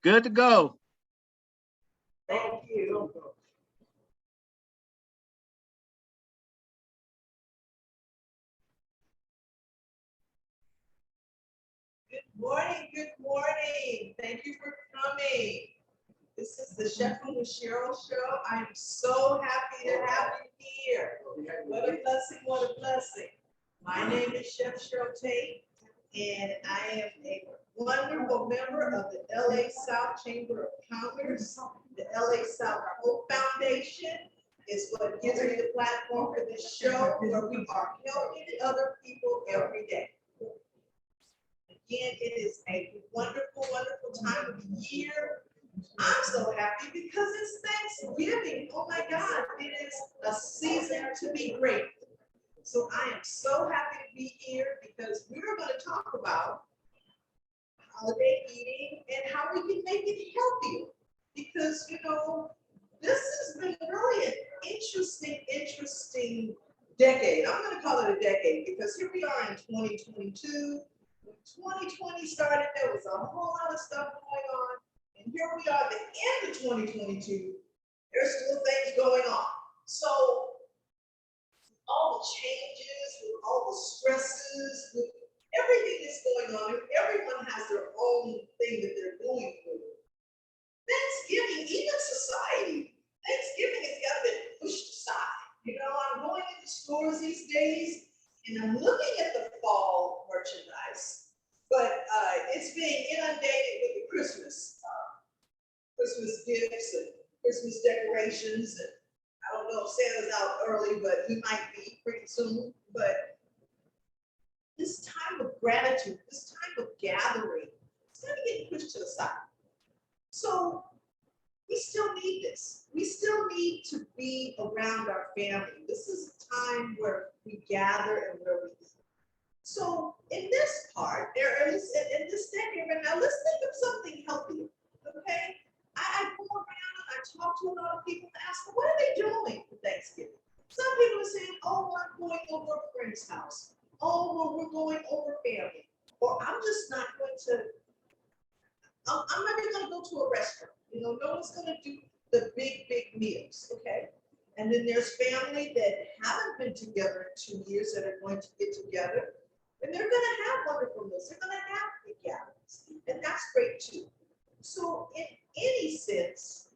Good to go. Thank you. Good morning, good morning. Thank you for coming. This is the Chef with Cheryl show. I'm so happy to have you here. What a blessing, what a blessing. My name is Chef Cheryl Tate, and I am a wonderful member of the LA South Chamber of Commerce. The LA South Hope Foundation is what gives me the platform for this show where we are helping other people every day. Again, it is a wonderful, wonderful time of the year. I'm so happy because it's Thanksgiving. Oh my God, it is a season to be grateful. So I am so happy to be here because we're going to talk about holiday eating and how we can make it healthier. Because, you know, this has been really an interesting decade. I'm going to call it a decade because here we are in 2022. When 2020 started, there was a whole lot of stuff going on. And here we are at the end of 2022. There's still things going on. So all the changes, with all the stresses, with everything that's going on, everyone has their own thing that they're going through. Thanksgiving, even society, Thanksgiving has got to be pushed aside. You know, I'm going into stores these days and I'm looking at the fall merchandise, but it's being inundated with the Christmas gifts and Christmas decorations. And I don't know if Santa's out early, but he might be pretty soon. But this time of gratitude, this time of gathering, it's kind of getting pushed to the side. So we still need this. We still need to be around our family. This is a time where we gather and where we eat. So in this part, there is, in this decade right now, let's think of something healthier, okay? I go around and I talk to a lot of people and ask them, what are they doing for Thanksgiving? Some people are saying, oh, I'm going over a friend's house. Oh, well, we're going over family. Or I'm just not going to, I'm not even going to go to a restaurant. You know, no one's going to do the big meals, okay? And then there's family that haven't been together in 2 years that are going to get together. And they're going to have wonderful meals. They're going to have big gatherings. And that's great too. So in any sense,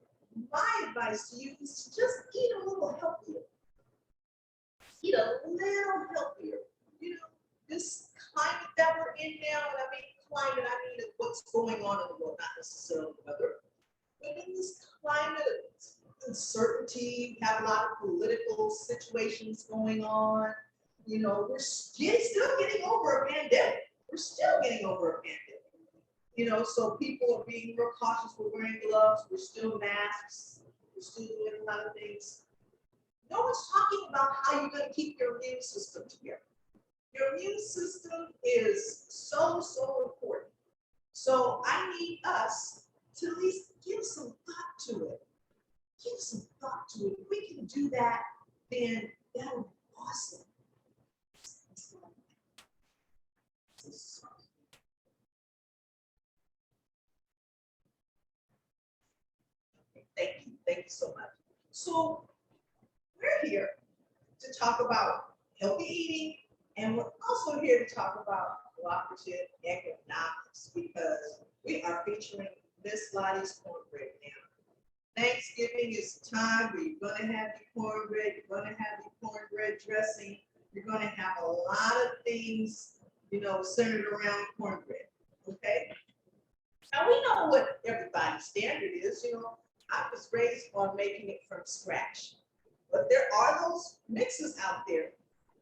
my advice to you is to just eat a little healthier. Eat a little healthier. You know, this climate that we're in now, and I mean climate, I mean what's going on in the world, not necessarily weather. But in this climate of uncertainty, we have a lot of political situations going on. You know, we're still getting over a pandemic. We're still getting over a pandemic. You know, so people are being real cautious. We're wearing gloves. We're still masks. We're still doing a lot of things. No one's talking about how you're going to keep your immune system together. Your immune system is so important. So I need us to at least give some thought to it. Give some thought to it. If we can do that, then that would be awesome. Thank you so much. So we're here to talk about healthy eating, and we're also here to talk about cooperative economics because we are featuring Ms Lottie's Cornbread now. Thanksgiving is the time where you're going to have your cornbread, you're going to have your cornbread dressing, you're going to have a lot of things, you know, centered around cornbread, okay? Now we know what everybody's standard is, you know. I was raised on making it from scratch. But there are those mixes out there.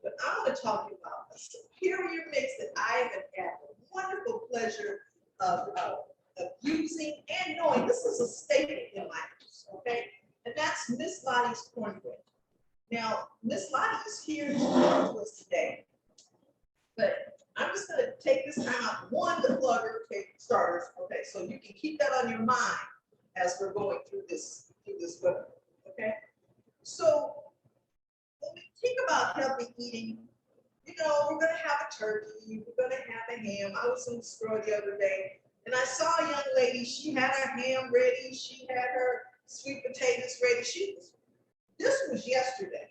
But I'm going to talk about a superior mix that I have had the wonderful pleasure of using and knowing. This is a staple in my house, okay? And that's Ms Lottie's Cornbread. Now, Ms Lottie is here to talk to us today. But I'm just going to take this time out, one, to plug her starters, okay? So you can keep that on your mind as we're going through this webinar, okay? So when we think about healthy eating, you know, we're gonna have a turkey, we're gonna have a ham. I was in the store the other day And I saw a young lady, she had her ham ready, she had her sweet potatoes ready. This was yesterday.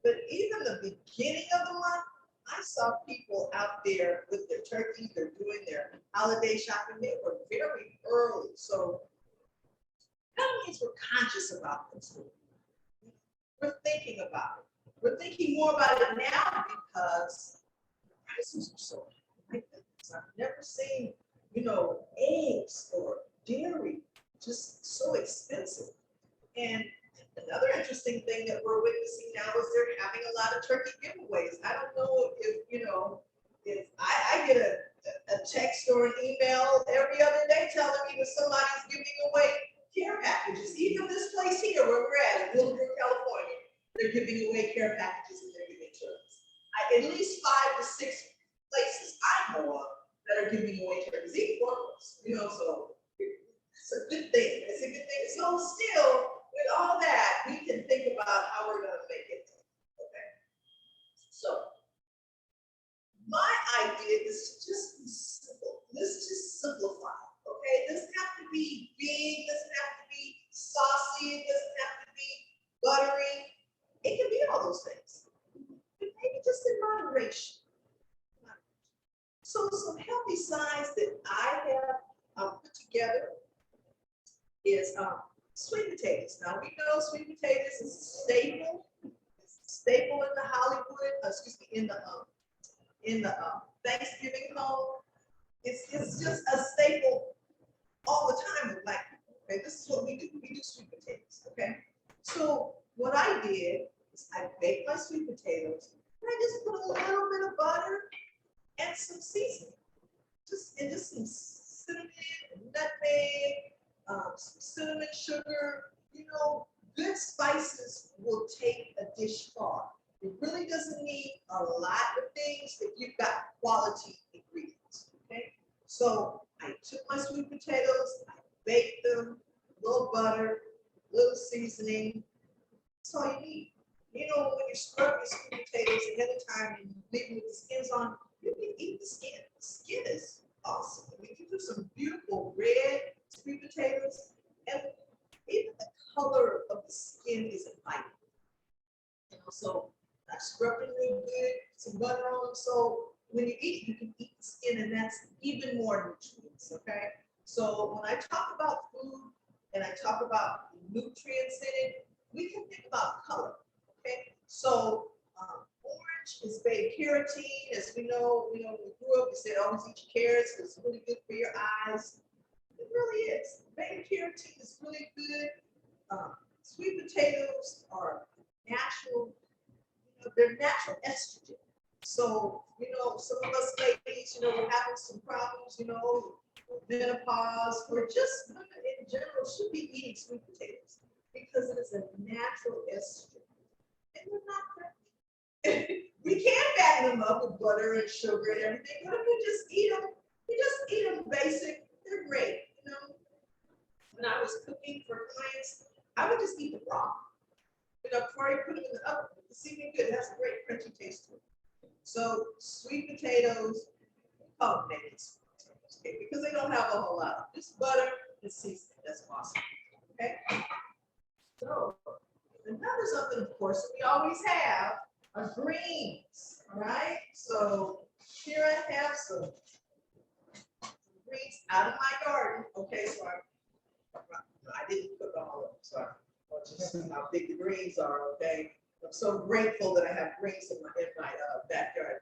But even the beginning of the month, I saw people out there with their turkeys, they're doing their holiday shopping. They were very early. So that means we're conscious about this. We're thinking about it. We're thinking more about it now because prices are so high. My goodness, I've never seen, eggs or dairy just so expensive. And another interesting thing that we're witnessing now is they're having a lot of turkey giveaways. I don't know if I get a text or an email every other day telling me that somebody's giving away care packages. Even this place here where we're at in Willowbrook, California, they're giving away care packages and they're giving turkeys. At least 5 to 6 places I know of that are giving away turkeys, even one of us, so it's a good thing. It's a good thing. So still, with all that, we can think about how we're going to make it. Okay. So my idea is just be simple. Let's just simplify. Okay. It doesn't have to be big. It doesn't have to be saucy. It doesn't have to be buttery. It can be all those things. But maybe just in moderation. So some healthy signs that I have put together is sweet potatoes. Now we know sweet potatoes is a staple. It's a staple in the Hollywood, in the Thanksgiving home. It's just a staple all the time with Black people. Okay, this is what we do. We do sweet potatoes. Okay, so what I did is I baked my sweet potatoes and I just put a little bit of butter and some seasoning, just some cinnamon and nutmeg. Some cinnamon, sugar, good spices will take a dish far. It really doesn't need a lot of things if you've got quality ingredients, okay? So I took my sweet potatoes, I baked them, a little butter, a little seasoning. That's all you need. When you scrub your sweet potatoes ahead of time and you leave them with the skins on, you can eat the skin. The skin is awesome. I mean, you do some beautiful red sweet potatoes, and even the color of the skin is inviting. So I scrubbed it real good, some butter on them. So when you eat, you can eat the skin, and that's even more nutrients. Okay. So when I talk about food and I talk about nutrients in it, we can think about color. Okay. So orange is beta carotene, as we know. When we grew up, we said always eat your carrots. It's really good for your eyes. It really is. Beta carotene is really good. Sweet potatoes are natural, they're natural estrogen. So, some of us ladies, we're having some problems, menopause, or just women in general should be eating sweet potatoes because it is a natural estrogen. And they're not perfect. We can fatten them up with butter and sugar and everything, but if you just eat them basic, they're great. When I was cooking for clients, I would just eat them raw. Before I put them in the oven, the seasoning good. It has a great crunchy taste to it. So sweet potatoes, mayonnaise, okay, because they don't have a whole lot. Just butter and seasoning. That's awesome. Okay. So another something, of course, that we always have are greens. All right. So here I have some greens out of my garden. Okay, so I didn't cook all of them, so I'll just see how big the greens are, okay? I'm so grateful that I have greens in my backyard.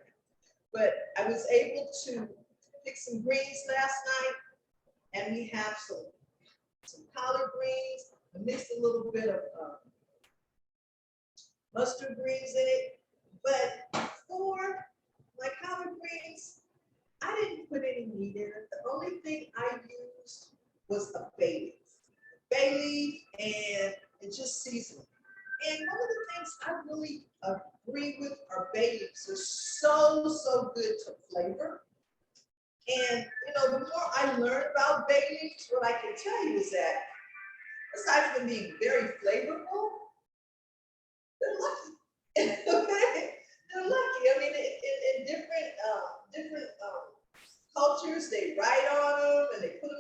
But I was able to pick some greens last night, and we have some collard greens. I mixed a little bit of mustard greens in it. But for my collard greens, I didn't put any meat in it. The only thing I used was a bay leaf and just seasoning. And one of the things I really agree with are bay leaves. They're so good to flavor. And the more I learn about bay leaves, what I can tell you is that aside from being very flavorful, they're lucky. They're lucky. I mean, in different cultures, they write on them and they put them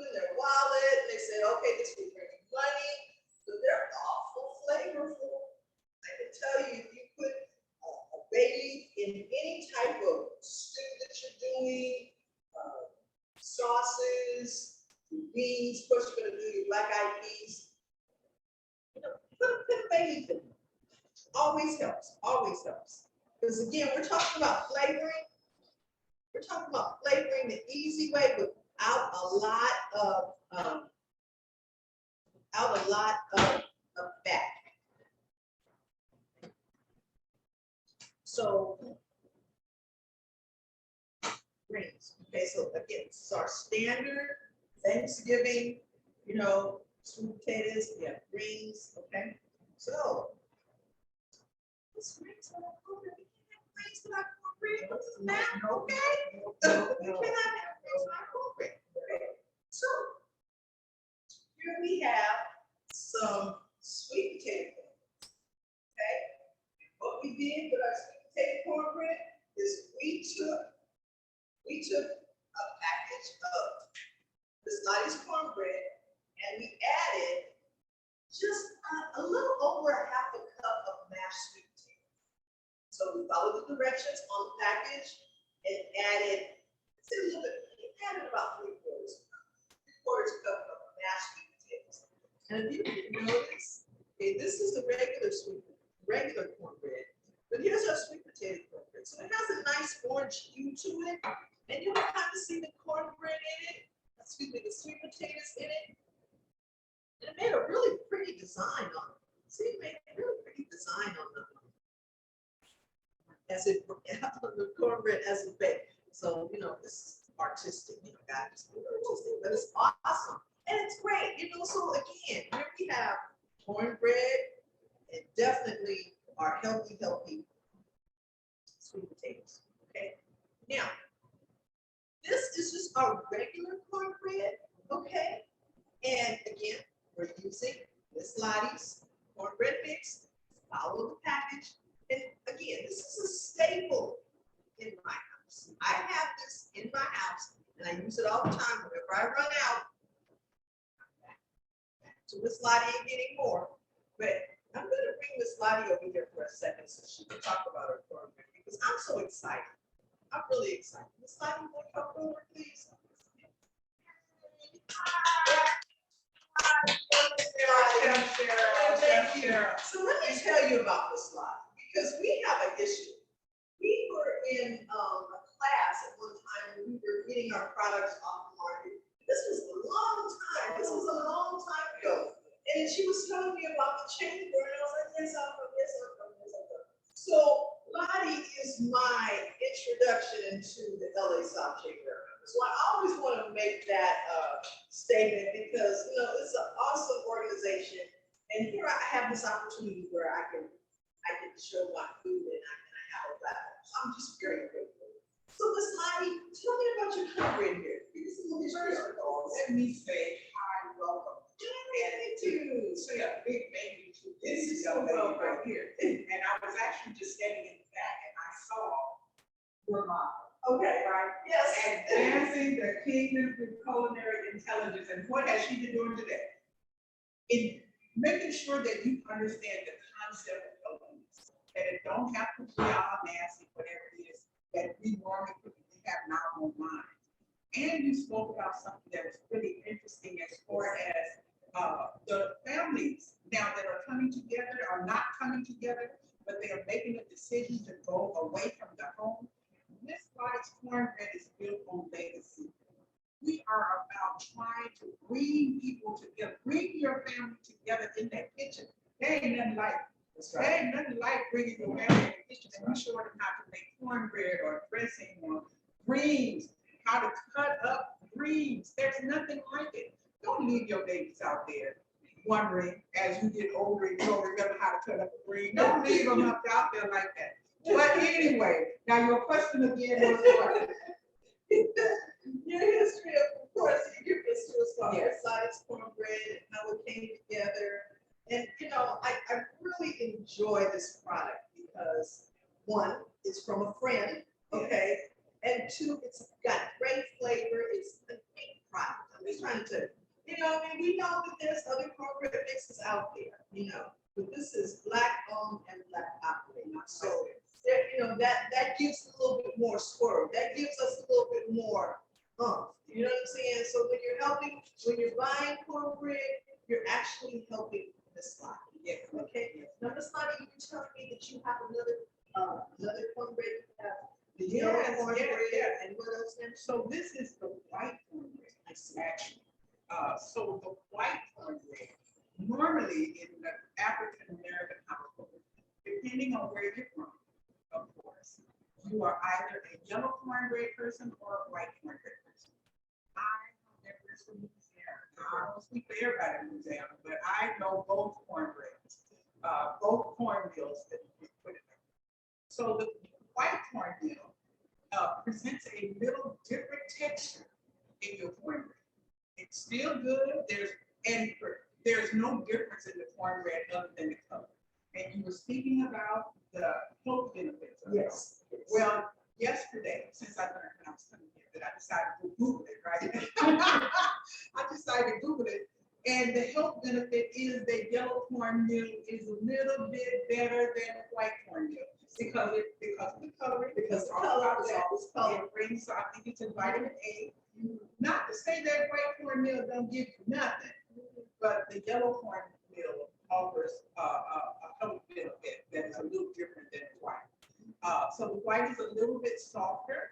sauces, beans, of course, you're gonna do your black eyed peas. You know, put a bit of bay leaf in it. Always helps, always helps. Because again, we're talking about flavoring. We're talking about flavoring the easy way without a lot of fat. So greens. Okay, so again, this is our standard Thanksgiving, you know, sweet potatoes, we have greens, okay? So this greens without cornbread. We can't have greens without cornbread. What's the matter? Okay? We cannot have greens without cornbread. Okay? So here we have some sweet potato cornbread. Okay? What we did with our sweet potato cornbread is we took a package of Ms Lottie's cornbread and we added just a little over a half a cup of mashed sweet potato. So we followed the directions on the package and added, about 3/4 cup of mashed sweet potatoes. And if you didn't notice, okay, this is the regular cornbread, but here's our sweet potato cornbread. So it has a nice orange hue to it, and you'll kind of see the cornbread in it, the sweet potatoes in it. And it made a really pretty design on it. See, it made a really pretty design on the cornbread as it baked. So, you know, this is artistic, you know, guys, artistic, but it's awesome. And it's great, you know, so again, here we have cornbread and definitely our healthy sweet potatoes, okay? Now, this is just our regular cornbread, okay? And again, we're using Ms Lottie's cornbread mix. Follow the package. And again, this is a staple in my house. I have this in my house and I use it all the time. Whenever I run out, back to Ms Lottie and getting more. But I'm going to bring Ms Lottie over here for a second so she can talk about her cornbread because I'm so excited. I'm really excited. Ms Lottie, you want to come forward, please? So let me tell you about Ms Lottie because we have an issue. We were in a class at one time when we were getting our products off the market. This was a long time. This was a long time ago. And she was telling me about the chamber, and I was like, yes, I'm from this, I'm from this, I'm from this. So Lottie is my introduction into the LA South Chamber. So I always want to make that statement because, you know, it's an awesome organization. And here I have this opportunity where I can show my food and I have a platform. So I'm just very grateful. So Ms Lottie, tell me about your cornbread here. Let me say hi, welcome. And to say a big thank you to this young lady right here. And I was actually just standing in the back and I saw your mom. Okay, Right? yes. Advancing the kingdom through culinary intelligence. And what has she been doing today? In making sure that you understand the concept of healthiness. That it don't have to be all nasty, whatever it is that we normally have in our own minds. And you spoke about something that was really interesting as far as the families now that are coming together are not coming together, but they are making a decision to go away from the home. Ms Lottie's cornbread is built on legacy. We are about trying to bring people together, bring your family together in that kitchen. There ain't nothing like bringing your family in the kitchen and you show them how to make cornbread or dressing or greens, how to cut up greens. There's nothing like it. Don't leave your babies out there wondering as you get older and you don't remember how to cut up a green. Don't leave them out there like that. But anyway, now your question again was what? Your history of course, your history was about Yes. Lottie's cornbread and how it came together. And you know, I really enjoy this product because one, it's from a friend, okay? And two, it's got great flavor. It's a great product. I'm just trying to, you know, I mean, we know that there's other cornbread mixes out there, you know, but this is Black owned and Black operated. So there, you know, that gives a little bit more swerve. That gives us a little bit more You know what I'm saying? So when you're buying cornbread, you're actually helping Ms. Lottie. Yes. Okay, now Ms. Lottie, you were telling me that you have another cornbread, you have the Yes, yellow yes, cornbread, yes. and what else next? So this is the white cornbread, actually. So the white cornbread, normally in the African American household, depending on where you're from, of course, you are either a yellow cornbread person or a white cornbread person. I never from Louisiana. I don't speak for everybody in Louisiana, but I know both cornbreads, both cornmeals that we put in there. So the white cornmeal presents a little different texture in your cornbread. It's still good. There's no difference in the cornbread other than the color. And you were speaking about the health benefits of it. Yes. Well, yesterday, since I learned when I was coming here, that I decided to Google it, right? I decided to Google it. And the health benefit is that yellow cornmeal is a little bit better than white cornmeal because of the coloring. Because the Talk color about is that. always color. It brings, so I think it's in vitamin A. Not to say that white cornmeal don't give you nothing, but the yellow cornmeal offers a health benefit that is a little different than the white. So the white is a little bit softer.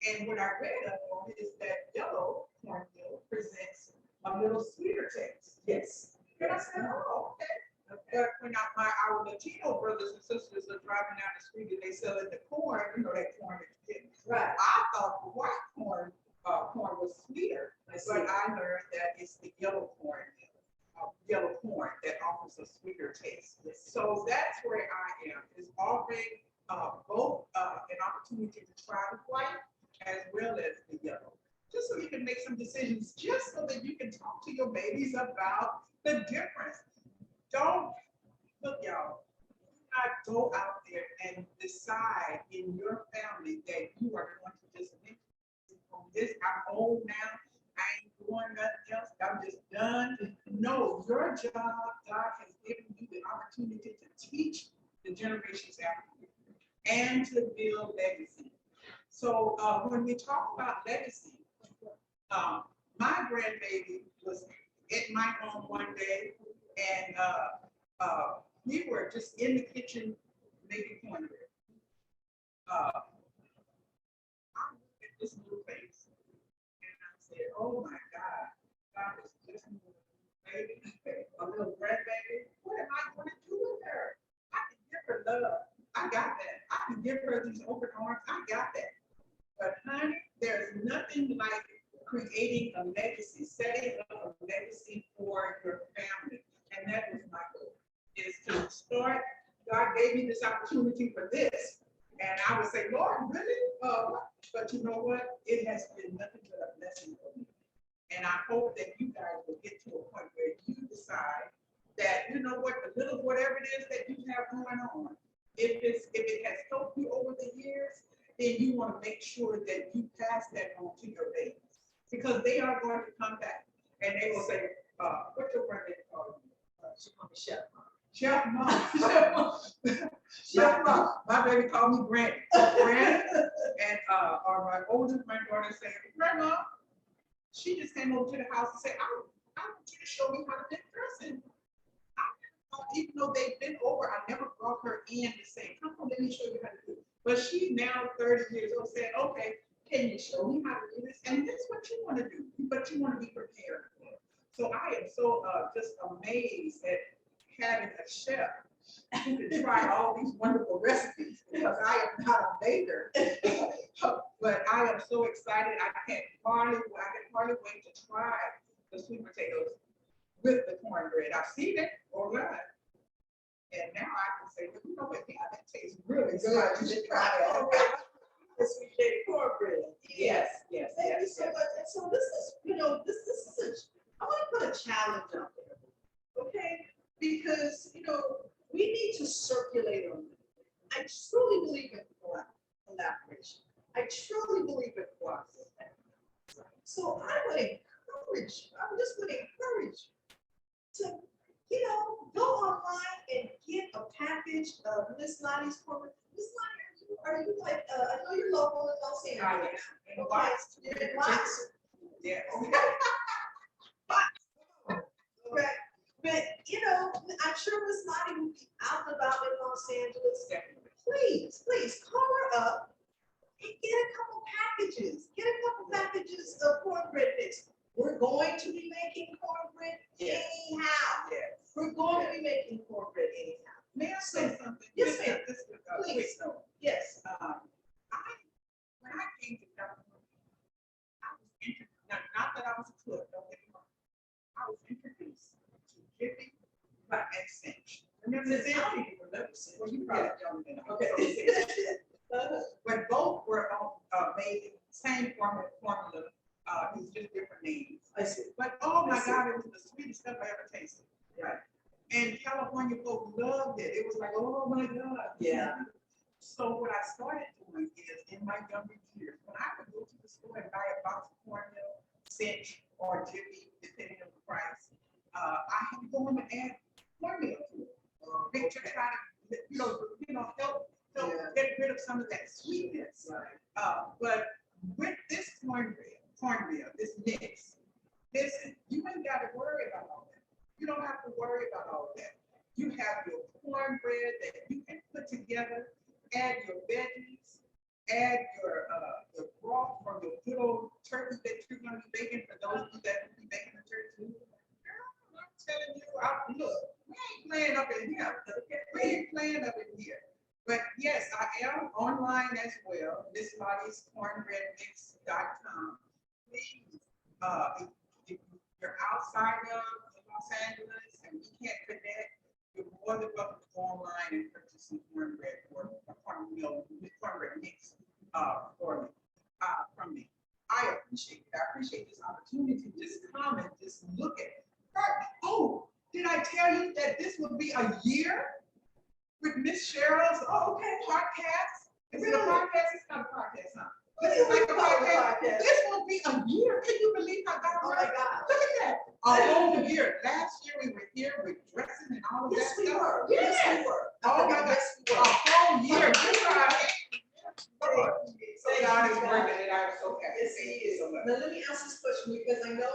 And what I read up on is that yellow cornmeal presents a little sweeter taste. Yes. And I said, oh, okay. But when our Latino brothers and sisters are driving down the street and they selling the corn, you know that corn is getting. Right. I thought the white corn was sweeter, but I learned that it's the yellow corn that offers a sweeter taste. So that's where I am, is offering both an opportunity to try the white as well as the yellow, just so you can make some decisions, just so that you can talk to your babies about the difference. Don't, look y'all, not go out there and decide in your family that you are going to just make from this, I'm old now, I ain't doing nothing else, I'm just done. No, your job, God has given you the opportunity to teach the generations after you and to build legacy. So when we talk about legacy, my grandbaby was at my home one day, and we were just in the kitchen making cornbread. I looked at this little face, and I said, "Oh my God is just a little baby, a little grandbaby. What am I going to do with her? I can give her love. I got that. I can give her these open arms. I got that. But honey, there's nothing like creating a legacy, setting up a legacy for your family. And that was my goal, is to start. God gave me this opportunity for this. And I would say, Lord, really? But you know what? It has been nothing but a blessing for me. And I hope that you guys will get to a point where you decide that, you know what, the little whatever it is that you have going on, if it has helped you over the years, then you want to make sure that you pass that on to your babies, because they are going to come back and they will say, what's your grandbaby called you? She called me Chef Mom. Chef Mom. Chef Mom. My baby called me Granny. Granny. And or my oldest granddaughter said, Grandma, she just came over to the house and said, I want you to show me how to make dressing. Even though they've been over, I never brought her in to say, come on, let me show you how to do it. But she's now 30 years old, saying, okay, can you show me how to do this? And that's what you want to do, but you want to be prepared for it. So I am so just amazed at having a chef who can try all these wonderful recipes, because I am not a baker. But I am so excited. I can hardly wait to try the sweet potatoes with the cornbread. I've seen it online. And now I can say, well, you know what, yeah, that tastes really good. You should try it. The sweet potato cornbread. Yes. Thank you so much. And so this is, this is I want to put a challenge out there, okay? Because, we need to circulate on it. I truly believe in collaboration. I truly believe in cooperation. So I would encourage, I just would encourage to, go online and get a package of Ms. Lottie's cornbread. Ms. Lottie, are you like, I know you're local in Los Angeles. In Watts. In Watts. Angeles, Definitely. please call her up and get a couple packages. Get a couple packages of cornbread mix. We're going to be making cornbread Yes. anyhow. Yes. We're going to be making cornbread anyhow. May I say something? Yes, Just ma'am. this is a quick Please. note. Yes. When I came to California, I was introduced, not that I was a cook, don't get me wrong. I was introduced to Jiffy and Cinch. Remember the How Cinch? do you remember Cinch? Well, you probably don't know. Okay. But both were made in the same formula. It's just different names. I see. But oh my I see. God, it was the sweetest stuff I ever tasted. Right. And California folks loved it. It was like, oh my God. Yeah. So what I started doing is in my younger years, when I would go to the store and buy a box of cornmeal, Cinch, or Jiffy, depending on the price, I had to go home and add cornmeal to it. To try to, help get rid of some of that sweetness. Right. But with this cornmeal, this mix, listen, you ain't got to worry about all that. You don't have to worry about all that. You have your cornbread that you can put together, add your veggies, add your broth from your good old turkey that you're going to be baking for those of you that will be baking the turkey. I'm telling you, look, we ain't playing up in here. We ain't playing up in here. But yes, I am online as well, Ms Lottie's cornbreadmix.com. Please, if you're outside of Los Angeles and we can't connect, you're more than welcome to go online and purchase some cornbread or cornbread mix from me. I appreciate it. I appreciate this opportunity to just come and just look at it. Oh, did I tell you that this will be a year with Miss Cheryl's podcast? Is it a podcast? It's not a podcast, huh? This is like a podcast. This will be a year. Can you believe how God Oh my God. Look at that. A whole year. Last year we were here with dressing and all of Yes, that we stuff. were. Yes. Yes, we were. Oh my God. Yes, we A were. whole year. Lord. So Thank God you, is God. working it out so happy. Yes, Thank he you is. so much. Now, let me ask this question because I know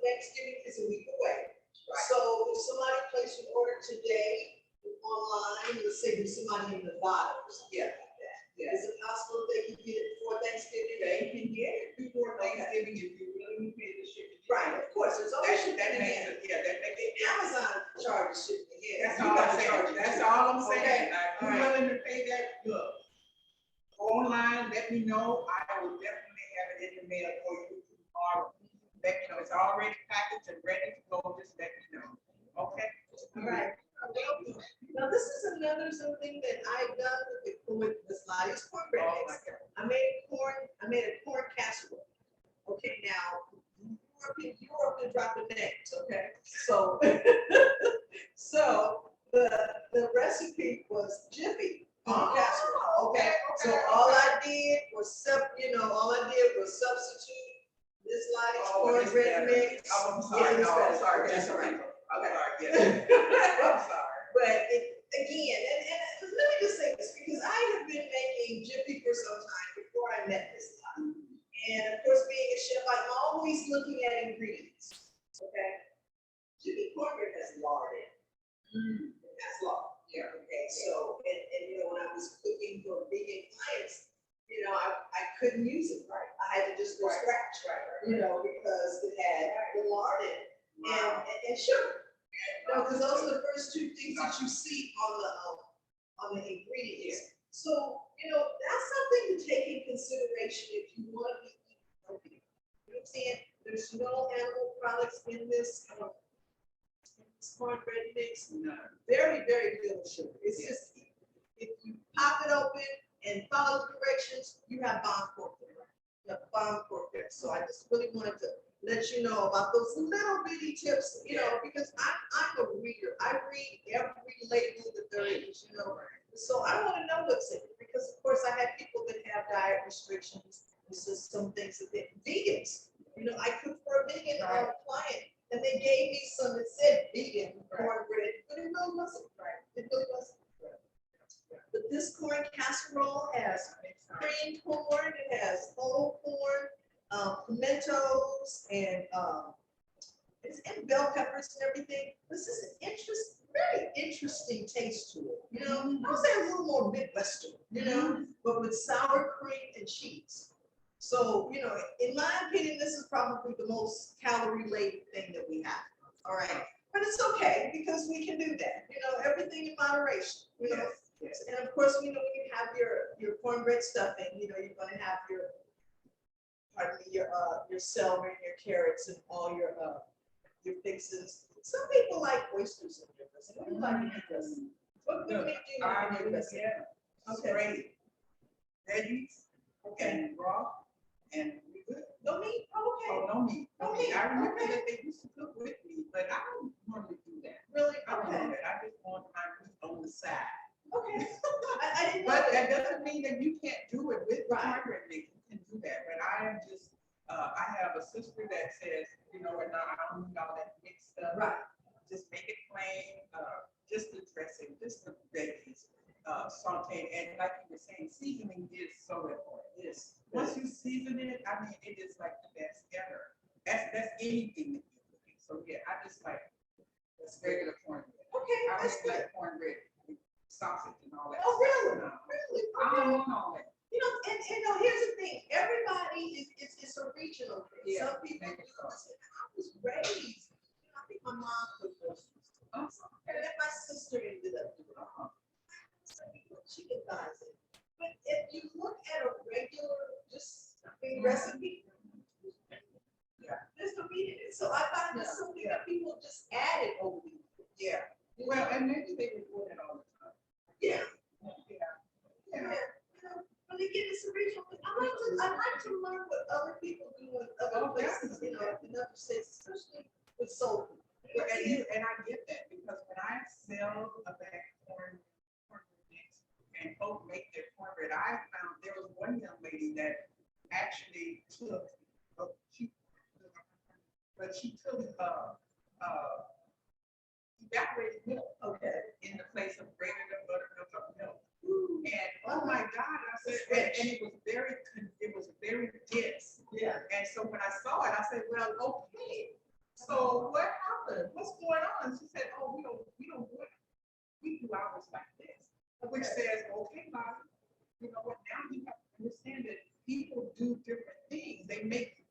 Thanksgiving is a week away. Right. So if somebody placed an order today online, let's say there's somebody in Nevada or something Yeah. like that, Yeah. is it possible they can get it before Thanksgiving? They can get it before Thanksgiving if you really pay the shipping. Right, of course, there's always shipping That ahead. makes it, yeah, that makes it. Amazon charges shipping ahead. That's You all gotta I'm saying. charge it That's too. all I'm saying. Okay. If you're All right. willing to pay that, look, go online, let me know. I will definitely have it in the mail for you tomorrow. It's already packaged and ready to go. Just let me know. Okay? All right. Now, this is another something that I've done with Ms Lottie's cornbread Oh my mix. God. I made a corn casserole. Okay, now, you were up to drop the names, okay? So, so the recipe was Jiffy corn casserole, okay? So all I did was substitute Ms Lottie's cornbread mix. Oh, I'm Yeah, sorry. it's No, I'm better. sorry. Okay, Just all right. I'm sorry. Yeah. I'm sorry. But again, and let me just say this, because I have been making Jiffy for some time before I met Ms Lottie. And of course, being a chef, I'm always looking at ingredients, okay? Jiffy cornbread has lard in it. It has lard. Yeah. Okay, so, and when I was cooking for vegan clients, I couldn't use it, right? I had to just go scratch, because it had the lard in it and sugar. Because those are the first two things that you see on the ingredients. So, that's something to take in consideration if you want to be eating healthy. You know what I'm saying? There's no animal products in this cornbread mix. No. Very, very little sugar. It's just, if you pop it open and follow the directions, you have bomb pork there. You have bomb pork there. So I just really wanted to let you know about those little bitty tips, because I'm a reader. I read every label that there is, So I want to know what's in it, because of course I have people that have diet restrictions. This is some things that they vegans. I cooked for a vegan client, and they gave me some that said vegan cornbread, but it really wasn't right. It really wasn't. But this corn casserole has creamed corn, it has whole corn, pimentos, and and bell peppers and everything. This is an very interesting taste to it. You know, I would say a little more Midwestern, you know, but with sour cream and cheese. So, you know, in my opinion, this is probably the most calorie-laden thing that we have. All right. But it's okay because we can do that. You know, everything in moderation. You know, Yes. and of course, we know when you have your cornbread stuffing, you know, you're gonna have your celery and your carrots and all your fixes. Some people like oysters in their dressing. What do you like in your dressing? What do you like in your dressing? Okay. Great. Veggies, Okay. and raw, and we good. No meat? Oh, okay. Oh, no meat. No meat. I remember Okay. that they used to cook with meat, but I don't normally do that. Really? I don't do Okay. that. I just want my meat on the side. Okay. I didn't know But that. that doesn't mean that you can't do it with Right. cornbread mix. You can do that. But I am just, I have a sister that says, you know, and I don't need all that mixed stuff. Right. Just make it plain, just the dressing, just the veggies, sauteed. And like you were saying, seasoning is so important. Yes. Once you season it, I mean, it is like the best ever. That's anything that you're cooking. So yeah, I just like this regular cornbread. Okay, I that's don't good. like cornbread with sausage and all that. Oh, really? No. Really? I Okay. don't want all that. You know, and you know, here's the thing. Everybody it's a regional thing. Yeah. Some people do this. I was raised. You know, I think my mom cooked those. And then my sister ended up doing it. Some people chicken thighs it. But if you look at a regular, just recipe, there's no meat in it. So I thought it's something that people just added over the years. Yeah. Well, and maybe they were doing it all the time. Yeah. Yeah. Yeah. You know, but again, it's a regional thing. I like to learn what other people do in other places, you know, in other states, especially with soul food. Well, and I get that because when I sell a bag of cornbread mix and folks make their cornbread, I found there was one young lady that actually took, she took evaporated milk, in the place of regular buttermilk or milk. And oh my God, I said, and it was very dense. Yeah. And so when I saw it, I said, well, okay. So what happened? What's going on? She said, oh, we don't do it. We do ours like this. Which says, okay, Bobby, you know what? Now you have to understand that people do different things.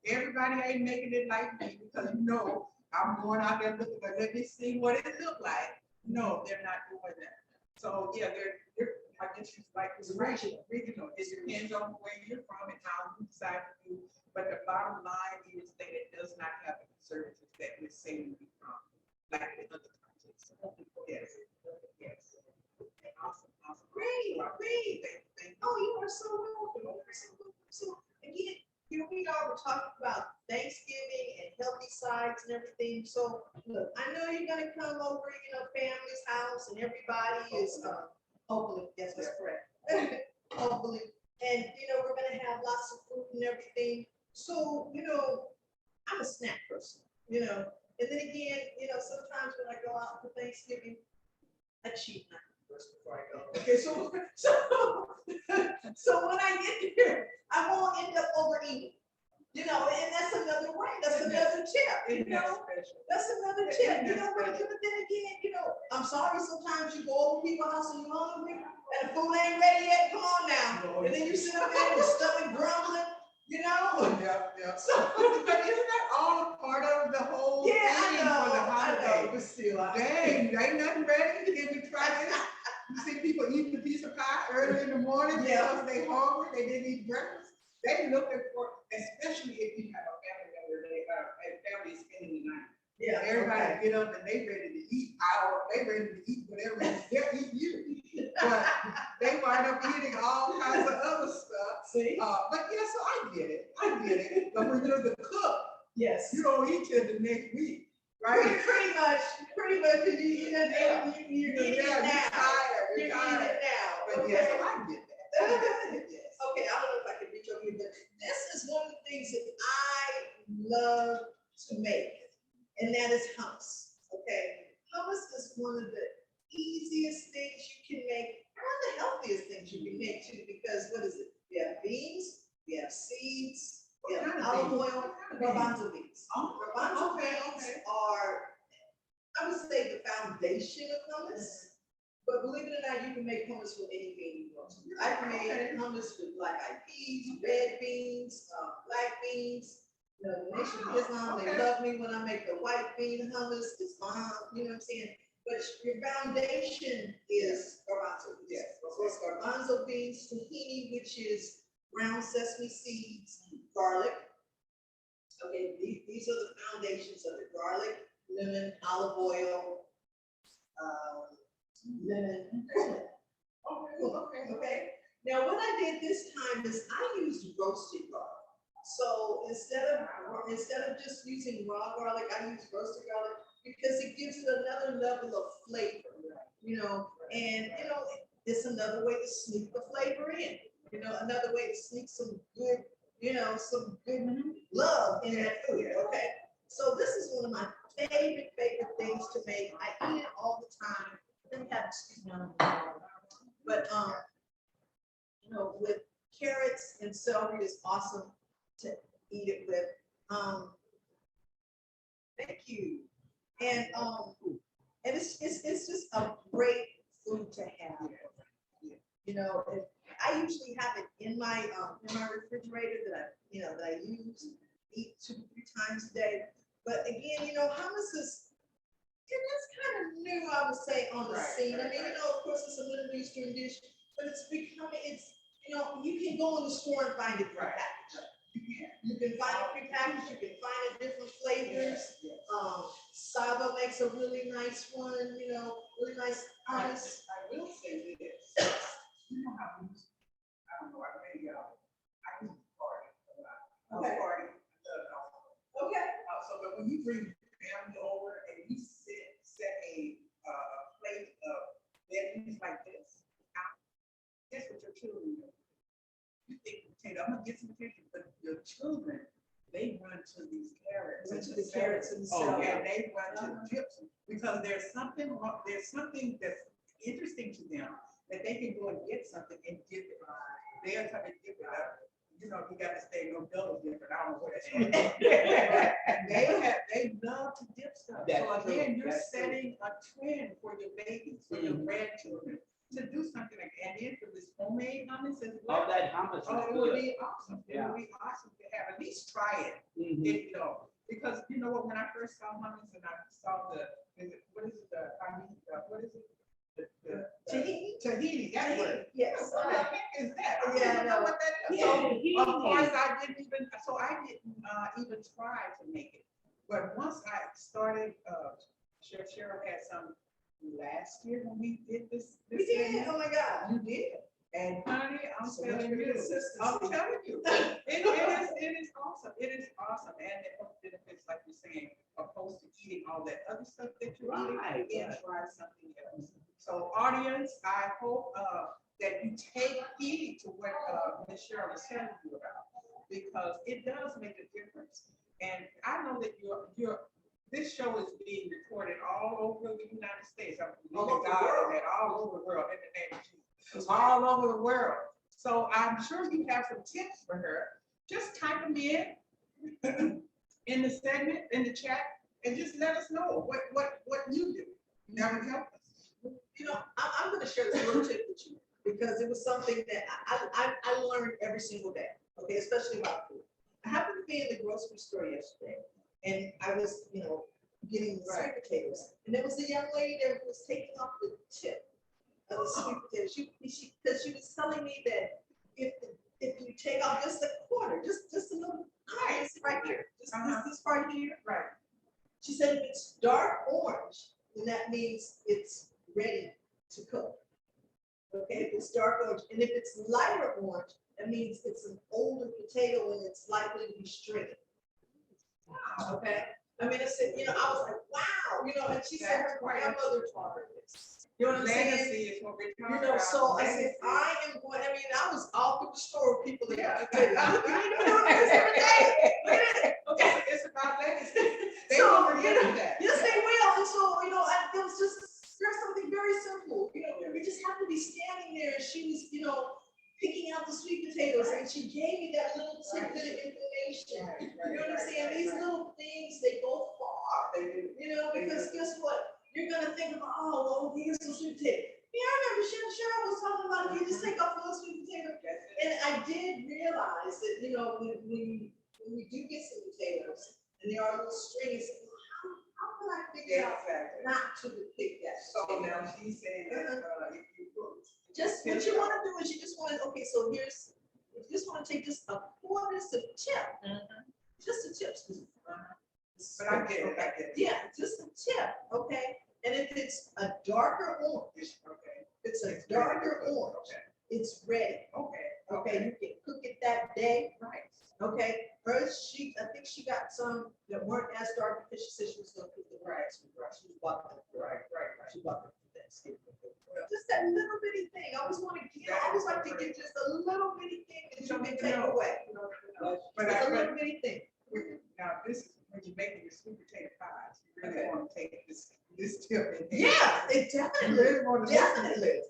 Everybody ain't making it like me because you know I'm going out there looking, but let me see what it look like. No, they're not doing that. So yeah, they're I guess it's like it's regional. It depends on where you're from and how you decide to do. But the bottom line is that it does not have the conservatives that we're saying we from, like in other countries. Yes. Yes. Awesome. Great. Thank you. Oh, you are so welcome. So again, here we are, we're talking about Thanksgiving and healthy sides and everything. So look, I know you're gonna come over, you know, family's house and everybody is hopefully, yes, that's correct. Hopefully. And you know, we're gonna have lots of fruit and everything. So, you know, I'm a snack person, you know. And then again, you know, sometimes when I go out for Thanksgiving, I cheat night first before I go. Okay, so when I get there, I won't end up overeating. You know, and that's another way. That's another tip. You know, that's another tip. You know, but then again, you know, I'm sorry. Sometimes you go over people's house and you're hungry, and the food ain't ready yet. Come on now, and then you sit up there and your stomach grumbling. You know. Yeah. So, But isn't that all a part of the whole thing for the holiday? but still, Dang, ain't nothing ready. Can we try this? You see people eating a piece of pie early in the morning because they hungry. They didn't eat breakfast. They looking for, especially if you have a family member, and family is spending the night. yeah, Everybody get up and they ready to eat. They ready to eat whatever they're eating you. But they wind up eating all kinds of other stuff. See? But yeah, so I get it. But when you're the cook, Yes. you don't eat till the next week, right? Pretty much. You're eating it now. You're eating it now. But yeah, so I get that. Yes. Okay, I don't know if I can reach over here, but this is one of the things that I love to make, and that is hummus. Okay, hummus is one of the easiest things you can make, one of the healthiest things you can make too, because what is it? We have beans, we have seeds, we have olive oil, garbanzo beans. Garbanzo beans are I would say the foundation of hummus. But believe it or not, you can make hummus with any bean you want to. I can make hummus with black eyed peas, red beans, black beans. You know, the Nation of Islam, they love me when I make the white bean hummus. It's bomb, you know what I'm saying? But your foundation is garbanzo beans. Yes. So it's garbanzo beans, tahini, which is ground sesame seeds, garlic. Okay, these are the foundations of it: garlic, lemon, olive oil, lemon, cumin. Okay. Now, what I did this time is I used roasted garlic. So instead of just using raw garlic, I use roasted garlic because it gives it another level of flavor, you know, and you know, it's another way to sneak the flavor in, you know, another way to sneak some good, you know, some good love in that food. Okay. So this is one of my favorite things to make. I eat it all the time. Let me have, excuse me, but you know, with carrots and celery is awesome to eat it with. Thank you. And it's just a great food to have. You know, I usually have it in my refrigerator that I use, eat 2-3 times a day. But again, you know, hummus is, it's kind of new, I would say, on the scene. I mean, you know, of course, it's a Middle Eastern dish, but it's becoming, you know, you can go in the store and find it prepackaged. You can find it prepackaged, you can find it different flavors. Saba makes a really nice one, you know, really nice hummus. I will say this. You know how we use, I don't know, I use party a lot. Okay. Party. Okay. So, but when you bring family over and you set a plate of veggies like this, guess what your children do? You think potato, I'm gonna get some potato, but your children, they run to these carrots. Run to the carrots and the celery. Yeah, they run to the chips because there's something that's interesting to them that they can go and get something and dip it. They're trying to dip it up. You know, you got to stay no double different. I don't know what that's. They love to dip stuff. That's so again, true. you're That's setting a trend for your babies, for your grandchildren, to do something like that. And then for this homemade hummus as well. Oh, that hummus is Oh, it would good. be awesome. It would be awesome to have. At least try it. Mhm. If you know, because you know what? When I first saw hummus and I saw what is it? What is it? The tahini. That's what. Yes. What the heck is that? I Yeah, don't know what that is. Yeah, So of course I didn't even try to make it. But once I started, Cheryl had some last year when we did this. We did. Oh my God. You did. And honey, I'm So telling much you, consistency. I'm telling you, it is awesome. It is awesome. And the health benefits, like you're saying, opposed to eating all that other stuff that you're Right, eating, and right. try something else. So audience, I hope that you take heed to what Ms. Cheryl is telling you about, because it does make a difference. And I know that this show is being recorded all over the United States. I'm believing God that all over the world in the name of Jesus. All over the world. So I'm sure you have some tips for her. Just type them in the segment, in the chat, and just let us know what you do. That would help us. You know, I'm going to share this little tip with you because it was something that I learned every single day. Okay, especially about food. I happened to be in the grocery store yesterday, and I was, you know, getting sweet potatoes, and there was a young lady that was taking off the tip of the sweet potatoes. Because she was telling me that if you take off just a quarter, just a little, right here, just this part here, Right. she said if it's dark orange, then that means it's ready to cook. Okay, if it's dark orange, and if it's lighter orange, that means it's an older potato and it's likely to be stringy. Okay, I mean, I said, you know, I was like, wow, you know, and she said her grandmother taught her this. You know what I'm saying? Legacy is what we're talking You know, about. so I said, Legacy. I am going, I mean, I was all through the store with people that Yeah. Okay. It's about legacy. They So, will you remember know, that. yes, they will. And so, you know, it was just, there's something very simple. You know, we just happened to be standing there and she was, you know, picking out the sweet potatoes and she gave me that little tidbit of information. You know what I'm saying? These little things, they go far. You know, because guess what? you're gonna think about, oh, well, here's some sweet potato. Yeah, I remember Cheryl was talking about, you just take off one sweet potato. And I did realize that, you know, when we do get some potatoes, and they are a little stringy, how can I figure out not to pick that? So now she's saying that, if you put. Just what you wanna do is you just wanna, okay, so here's, you just wanna take just a quarter of a tip, just a tip. But I get it, I get it. Yeah, just a tip, okay? And if it's a darker orange, Okay. it's a darker orange, Okay. it's ready. Okay. Okay, you can cook it that day. Right. Okay, hers, I think she got some that weren't as dark because she said she was gonna cook the rice. She bought them. Right. She bought them for Thanksgiving. Just that little bitty thing. I always want to give, I always like to give just a little bitty thing that you can take away. But Just a little bitty thing. now this is when you're making your sweet potato pies, you really want to take this tip in here. Yeah, it You definitely, really want to. definitely.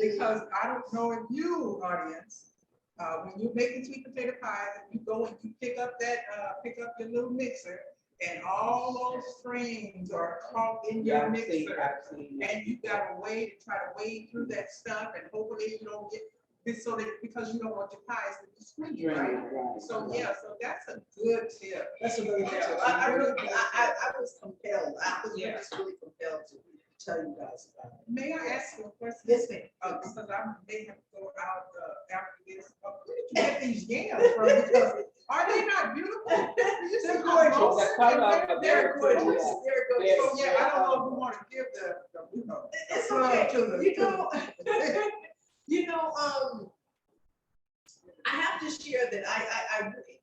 Because I don't know if you, audience, when you're making sweet potato pies and you go and you pick up your little mixer and all those strings are caught in your mixer. And you got a way to try to wade through that stuff and hopefully you don't get this so that because you don't want your pies to be sweet, right? So yeah, so that's a good tip. That's a really good tip. I was compelled, I was just really compelled to tell you guys about it. May I ask you a question? Yes, ma'am. Because I may have to go out after this. Where did you get these yams from? Because are they not beautiful? They're gorgeous. They're gorgeous. They're gorgeous. So yeah, I don't know if we want to give the It's plug okay. to the. I have to share that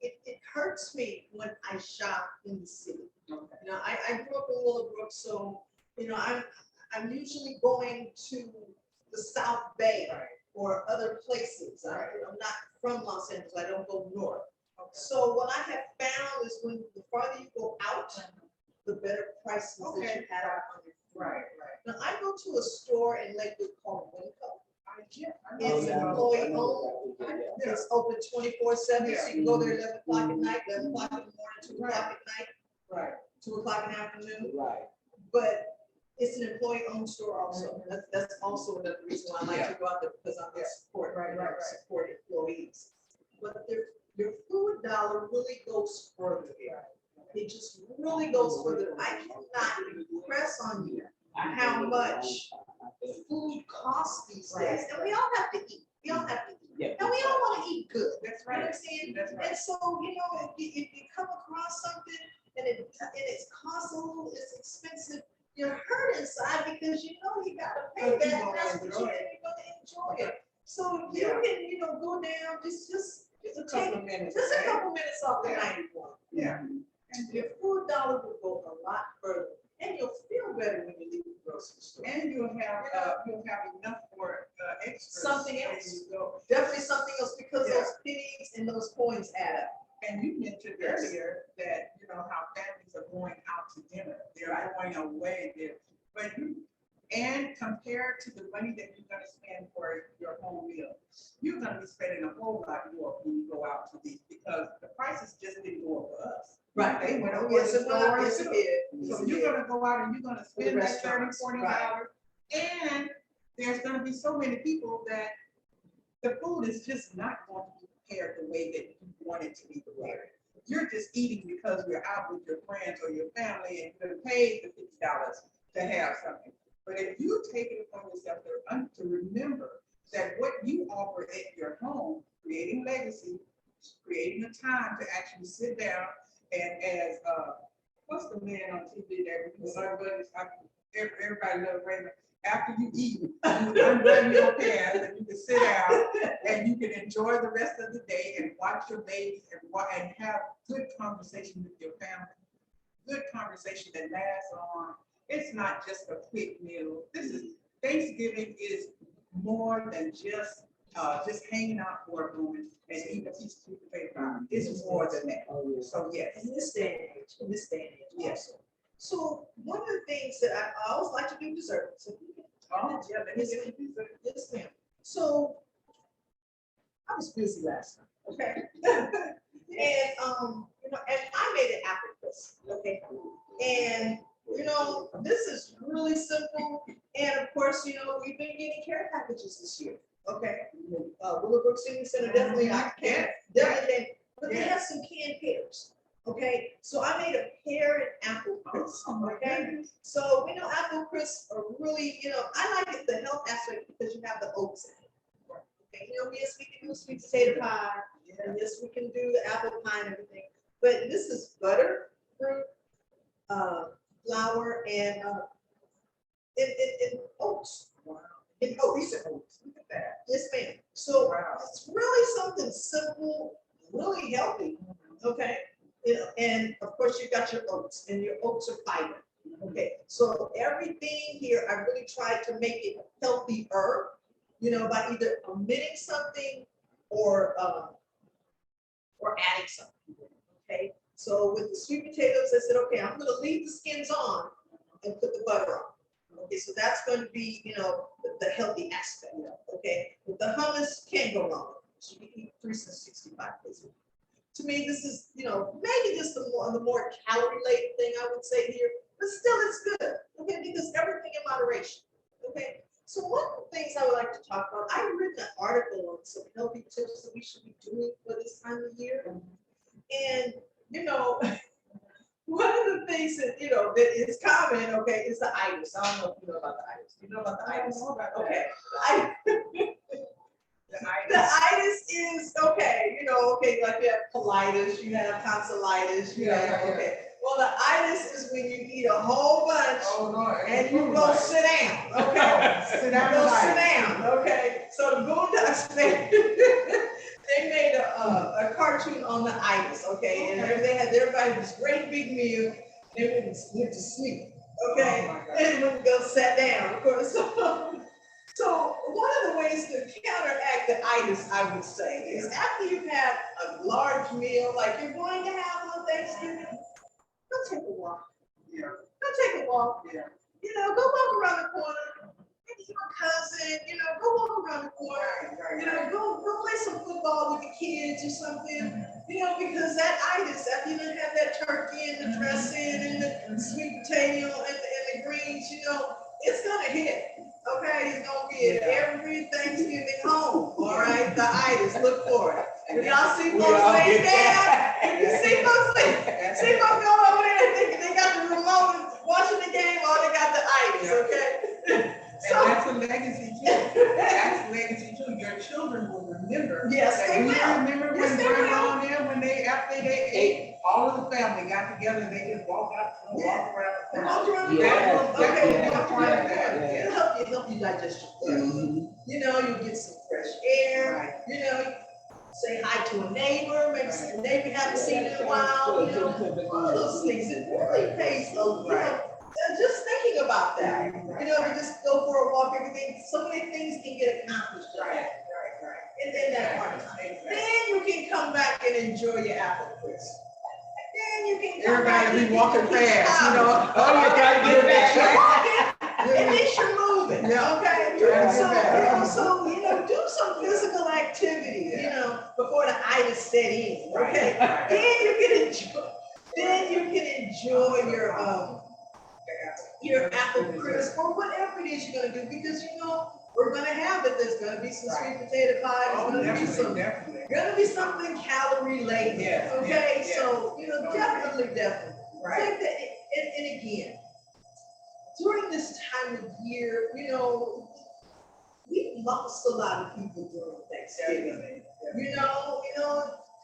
it hurts me when I shop in the city. Okay. You know, I grew up in Willowbrook, so, you know, I'm usually going to the South Bay or other places. I'm not from Los Angeles, I don't go north. Okay. So what I have found is when the farther you go out, the better prices that you have on your food. Right. Now, I go to a store in Lakewood called Winco. It's Yeah. employee owned. It's open 24/7, so you can go there 11 o'clock at night, 11 o'clock in the morning, 2 o'clock at night, Right. 2 o'clock in the afternoon. Right. But it's an employee owned store also. That's also another reason why I like to go out there because I'm a support, support employees. But your food dollar really goes further there. It just really goes further. I cannot impress on you how much food costs these days. And we all have to eat. We all have to eat. Yeah. And we all want to eat good. That's Right, right. I'm saying? That's right. And so, you know, if you come across something and it's cost a little, it's expensive, you're hurt inside because you know you gotta pay But you that, and gonna that's what enjoy you're it. gonna enjoy it. So you Yeah. can, you know, go down, just A couple of minutes. just a right? couple minutes off the Yeah. 91. Yeah. And your food dollar will go a lot further, and you'll feel better when you leave the grocery store. And you'll have enough for extras. Something when else. you go. Definitely something else, because Yeah. those pennies and those coins add up. And you mentioned earlier that, you know, how families are going out to dinner, they're going away there. But and compared to the money that you're gonna spend for your home meal, you're gonna be spending a whole lot more when you go out to these, because the prices just didn't go up for us. They went up for the Yes, it went up. stores Yes, it too. did. So you're gonna go out and you're gonna spend that restaurants, $30, $40. And there's gonna be so many people that the food is just not going to be prepared the way that you want it to be prepared. You're just eating because you're out with your friends or your family and you're paid the $50 to have something. But if you take it upon yourself to remember that what you offer at your home, creating legacy, creating a time to actually sit down and as what's the man on TV that everybody loves Raymond. After you eat, you unbutton your pants and you can sit down and you can enjoy the rest of the day and watch your babies and have good conversation with your family. Good conversation that lasts on. It's not just a quick meal. Thanksgiving is more than just hanging out for a moment and eating a piece of sweet potato pie. It's more than that. So yes. In this day and age, Yes. also. So one of the things that I always like to do dessert. So yes, ma'am. So I was busy last night, okay? And you know, and I made an apple crisp, okay? And you know, this is really simple. And of course, you know, we've been getting care packages this year. Okay. Willowbrook Senior Center definitely, I can't, definitely can, but they have some canned pears. Okay, so I made a pear and apple crisp. Okay, so we know apple crisps are really, you know, I like it, the health aspect because you have the oats in it. Okay, you know, yes, we can do sweet potato pie, and yes, we can do the apple pie and everything. But this is butter, fruit, flour, and oats. Wow. In oats. Recent oats. Look at that. Yes, ma'am. So Wow. it's really something simple, really healthy. Okay. You know, and of course you got your oats, and your oats are fiber. Okay. So everything here, I really tried to make it healthier, you know, by either omitting something or adding something. Okay. So with the sweet potatoes, I said, okay, I'm gonna leave the skins on and put the butter on. Okay, so that's going to be, you know, the healthy aspect. Okay, with the hummus, can't go wrong. So you can eat 365 days a week. To me, this is, you know, maybe just the more calorie-laden thing I would say here, but still it's good. Okay, because everything in moderation. Okay, so one of the things I would like to talk about, I've written an article on some healthy tips that we should be doing for this time of year, and you know. One of the things that, you know, that is common, okay, is the itis. I don't know if you know about the itis. Do you know about the itis? Okay. The itis is, okay, you know, okay, like you have colitis, you have tonsillitis, you have, okay. Well, the itis is when you eat a whole bunch and you go sit down, okay? Sit down. Go sit down, okay? So the Boondocks, they made a cartoon on the itis, okay? And they had everybody this great big meal, they went to sleep, okay? And went to go sit down, of course. So one of the ways to counteract the itis, I would say, is after you've had a large meal, like you're going to have on Thanksgiving, go take a walk. Yeah. Go take a walk. Yeah. You know, go walk around the corner. Maybe your cousin, you know, go walk around the corner. You know, go play some football with the kids or something. You know, because that itis, after you done have that turkey and the dressing and the sweet potato and the greens, you know, it's gonna hit. Okay, it's gonna be at every Thanksgiving home. All right, the itis, look for it. If y'all see folks laying down, if you see folks going over there thinking they got the remote watching the game, or they got the itis, okay? And that's a legacy too. That's a legacy too. Your children will remember. Yes, they will. Remember when grandma and them, when they, after they ate, all of the family got together and they just walked out, walked around. Walk around the Yes. corner. Okay, Yes. walk around the corner. Yes. It'll help you digest your food. You know, you get some fresh air. You know, say hi to a neighbor, maybe see a neighbor you haven't seen in a while. You know, all of those things. It really pays a, you know, just thinking about that. You know, you just go for a walk, everything, so many things can get accomplished. Right. In that part of time. Then you can come back and enjoy your apple crisp. Then you can come back. Everybody be walking fast, you know. Oh, you gotta get back. At least you're moving, Yeah. okay? Yeah. So, you know, do some physical activity, you know, before the itis set in, okay? Right. Then you can enjoy your apple crisp or whatever it is you're gonna do, because you know, we're gonna have it, there's gonna be some sweet potato pie, there's gonna be something calorie laden, okay? So, you know, definitely. Right. And again, during this time of year, you know, we lost a lot of people during Thanksgiving. You know, it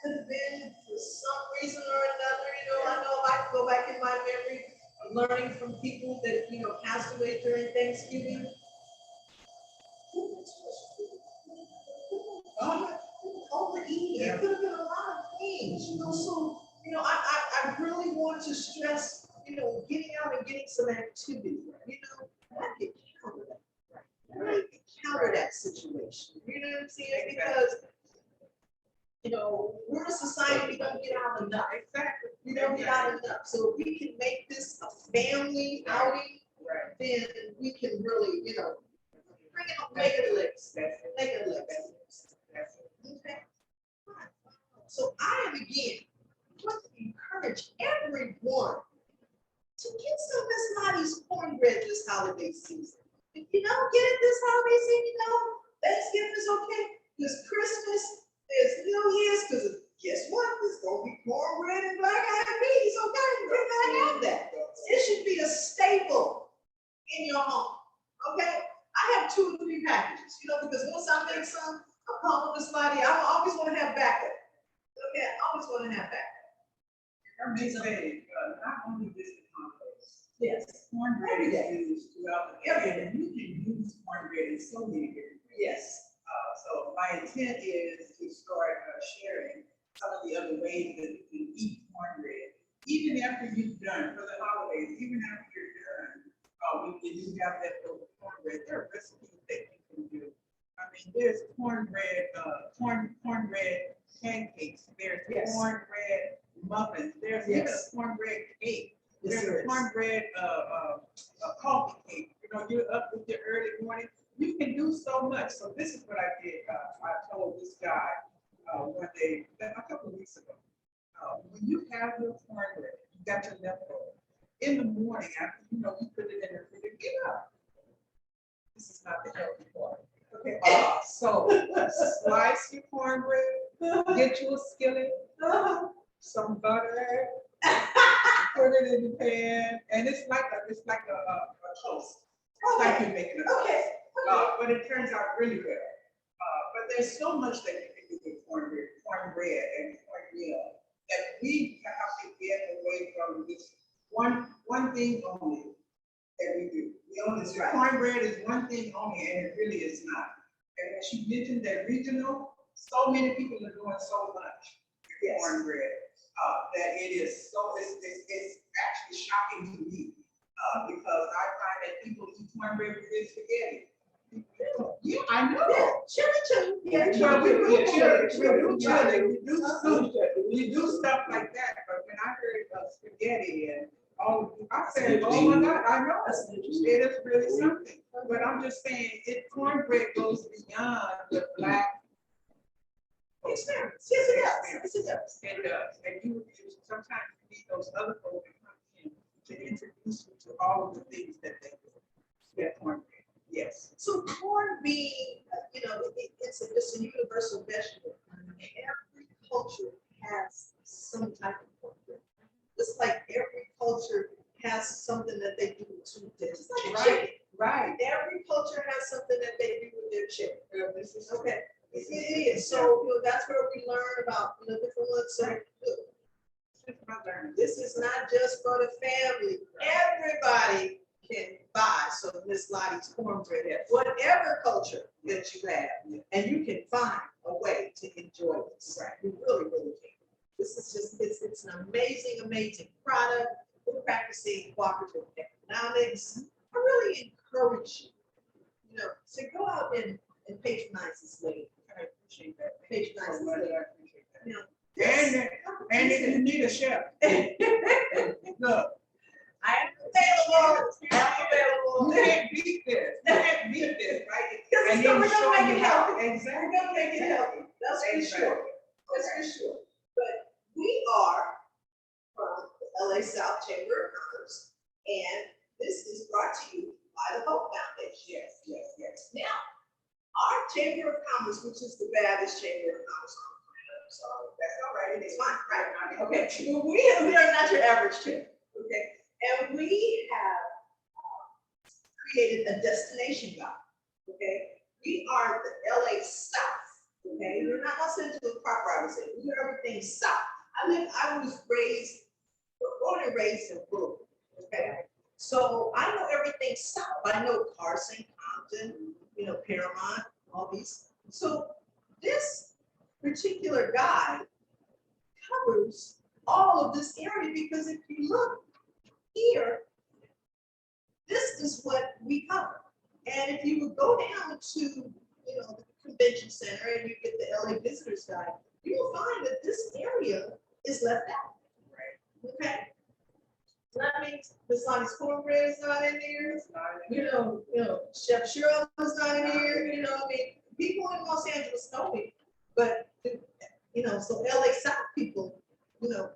could have been for some reason or another, you know, I know I can go back in my memory of learning from people that, you know, passed away during Thanksgiving. Overeating, it could have been a lot of things, you know, so, you know, I really want to stress, you know, getting out and getting some activity, you know, that could counter that. Right? Counter that situation, you know what I'm saying? Because, you know, we're a society, we don't get out enough. Exactly. We don't get out enough. So if we can make this a family outing, then we can really, you know, bring it up, make it a list. Make it a list. Okay. So I am again want to encourage everyone to get some Ms. cornbread this holiday season. If you don't get it this holiday season, Thanksgiving is okay. There's Christmas, there's New Year's, because guess what? There's gonna be cornbread and black eyed peas, okay? You cannot have that. It should be a staple in your home, okay? I have 2 or 3 packages, because once I make some, I'll call Ms Lottie. I always want to have backup. Okay, I always want to have backup. Her may say, not only this is holidays. Yes. Cornbread is used throughout the area, and you can use cornbread in so many different ways. Yes. So my intent is to start sharing some of the other ways that you can eat cornbread, even after you've done for the holidays, even after you're done. When you have that little cornbread, there are recipes that you can do. I mean, there's cornbread, cornbread pancakes. There's cornbread muffins. There's even a cornbread cake. There's a cornbread coffee cake. You're up with your early morning. You can do so much. So this is what I did. I told this guy one day, a couple of weeks ago, when you have your cornbread, you got your leftover. In the morning, after you put it in the refrigerator, get up. This is not the healthy part. Okay. So slice your cornbread, get you a skillet, some butter, put it in the pan, and it's like a toast. It's like you're making a toast. Okay. But it turns out really good. But there's so much that you can do with cornbread and cornmeal that we have to get away from this one thing only that we do. We only cornbread is one thing only, and it really is not. And when she mentioned that regional, so many people are doing so much with cornbread that it's actually shocking to me because I find that people eat cornbread with their spaghetti. Yeah, I know. Chili. Yeah, we do stuff like that, but when I heard spaghetti and I said, oh my God, I know it is really something. But I'm just saying, cornbread goes beyond the black experience. Yes, it does. It does. And you sometimes need those other folks to come in to introduce you to all of the things that they do. Yeah, cornbread. Yes. So corn being, it's a universal vegetable. Every culture has some type of cornbread. Just like every culture has something that they do to this. Just like chicken. Right. Every culture has something that they do with their chicken. Okay. It is. So that's where we learn about different ones. So this is not just for the family. Everybody can buy some of Ms Lottie's cornbread at whatever culture that you have, and you can find a way to enjoy this. Right. You really, really can. This is just, it's an amazing product. We're practicing cooperative economics. I really encourage you, to go out and patronize this lady. I appreciate that. Patronize this lady. I appreciate that. And if you need a chef, look. I am available. You can't beat this. You can't beat this, right? And then we're gonna make it healthy. Exactly. We're gonna make it healthy. That's for sure. That's for sure. But we are from the LA South Chamber of Commerce, and this is brought to you by the Hope Foundation. Yes. Now, our Chamber of Commerce, which is the Baptist Chamber of Commerce, so that's all right. It's fine, right? Okay. We are not your average chamber. Okay. And we have created a destination guide. Okay. We are the LA South. Okay. We're not Los Angeles proper. We are everything South. I was born and raised in Brooklyn. Okay. So I know everything South. I know Carson, Compton, Paramount, all these. So this particular guide covers all of this area, because if you look here, this is what we cover. And if you would go down to the convention center and you get the LA Visitors Guide, you will find that this area is left out. Right. Okay. So that means Ms. Lottie's Cornbread is not in there. Chef Cheryl is not in here. People in Los Angeles know me, but so LA South people,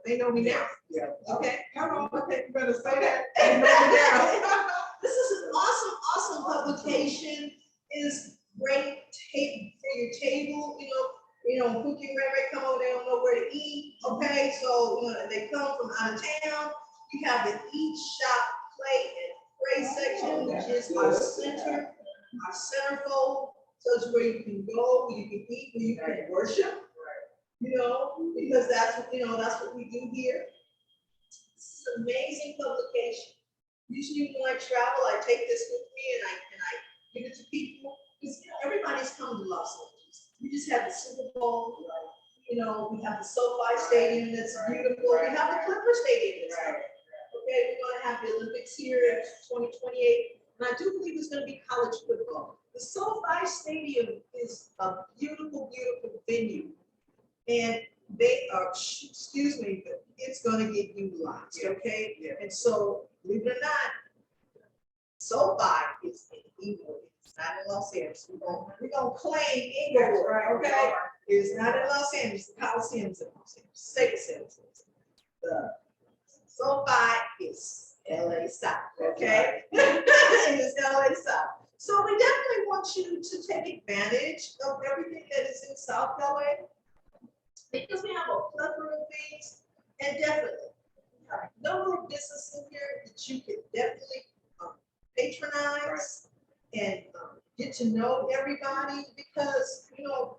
they know me now. Yeah. Okay. Come on, okay, you better say that. You know me now. our center, our centerfold, so it's where you can go, where you can eat, where you can worship. You know, because that's what, you know, that's what we do here. It's an amazing publication. Usually when I travel, I take this with me and I give it to people, because you know, everybody's coming to Los Angeles. We just had the Super Bowl, you know, we have the SoFi Stadium that's beautiful, we have the Clipper Stadium that's beautiful. Okay, we're gonna have the Olympics here in 2028, and I do believe it's gonna be college football. The SoFi Stadium is a beautiful, beautiful venue, and they are, excuse me, but it's gonna get utilized, okay? And so, believe it or not, SoFi is in Inglewood, it's not in Los Angeles. We're gonna claim Inglewood, okay? It's not in Los Angeles, the Coliseum's in Los Angeles, state of San Francisco. The SoFi is LA South, okay? It's LA South. So we definitely want you to take advantage of everything that is in South LA, because we have a plethora of things, and definitely we have a number of businesses in here that you can definitely patronize and get to know everybody, because you know,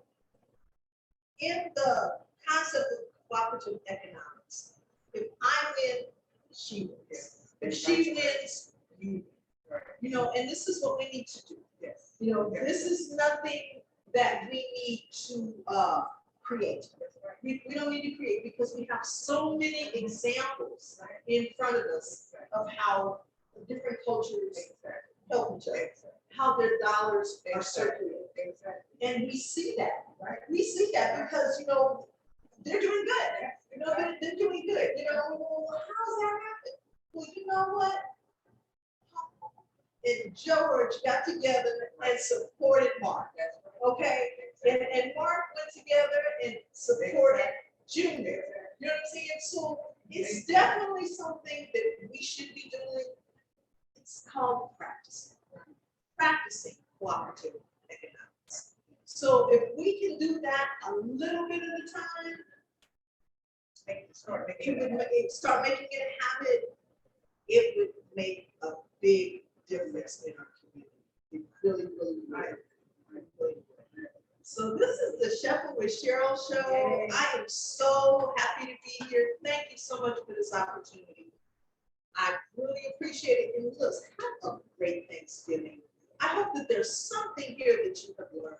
in the concept of cooperative economics, if I win, she wins. If she wins, you win. You know, and this is what we need to do. You know, this is nothing that we need to create. We don't need to create, because we have so many examples in front of us of how different cultures help each other, how their dollars are circulating. And we see that, right? We see that because, you know, they're doing good. You know, they're doing good. You know, well, how's that happen? Well, you know what? And George got together and supported Mark. Okay? And Mark went together and supported Junior. You know what I'm saying? So it's definitely something that we should be doing. It's called practicing cooperative economics. So if we can do that a little bit at a time, start making it a habit, it would make a big difference in our community. It really, really would. So this is the Shepherd with Cheryl show. Yay. I am so happy to be here. Thank you so much for this opportunity. I really appreciate it. And look, have a great Thanksgiving. I hope that there's something here that you have learned.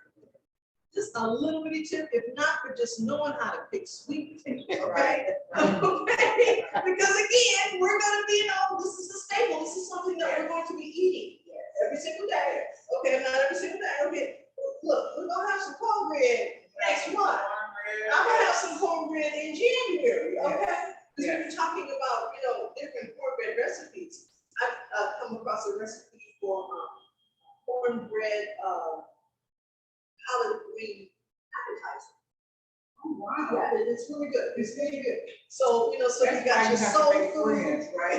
Just a little bitty tip, if not for just knowing how to pick sweet potatoes, okay? Okay? Because again, we're gonna be, you know, this is a staple. This is something that we're going to be eating every single day. Okay, not every single day. Okay, look, we're gonna have some cornbread next month. I'm gonna have some cornbread in January, okay? Because we're talking about, you know, different cornbread recipes. I've come across a recipe for cornbread collard green appetizer. Oh wow! Yeah, it's really good. It's really good. So you know, so you got your soul food, right?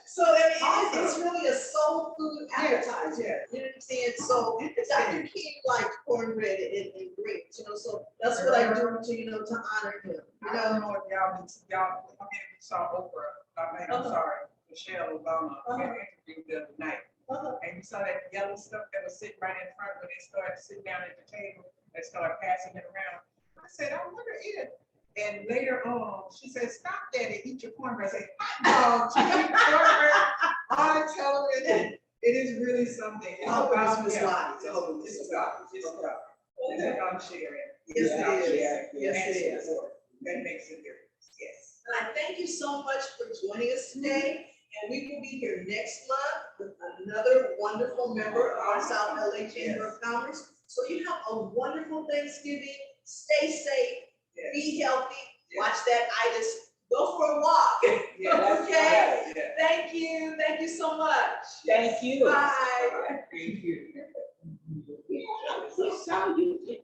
So it's really a soul food appetizer. Yeah. You know what I'm saying? So Dr. King liked cornbread and greens. You know, so that's what I do to, you know, to honor him. You know, I don't know if y'all saw Oprah. I'm sorry, Michelle Obama interviewed the other night. And you saw that yellow stuff that was sitting right in front when they started sitting down at the table and started passing it around. I said, I wonder if. And later on, she said, stop that and eat your cornbread. I said, hot dog, to eat cornbread on television. It is really something. It's about Ms Lottie. It's about. I'm sharing. Yes, it is. Yes, it is. That makes a difference. Yes. And I thank you so much for joining us today. And we will be here next month with another wonderful member of our South LA Chamber of Commerce. So you have a wonderful Thanksgiving. Stay safe. Be healthy. Watch that itis. Go for a walk. Okay. Thank you. Thank you so much. Thank you. Bye. Thank you. So you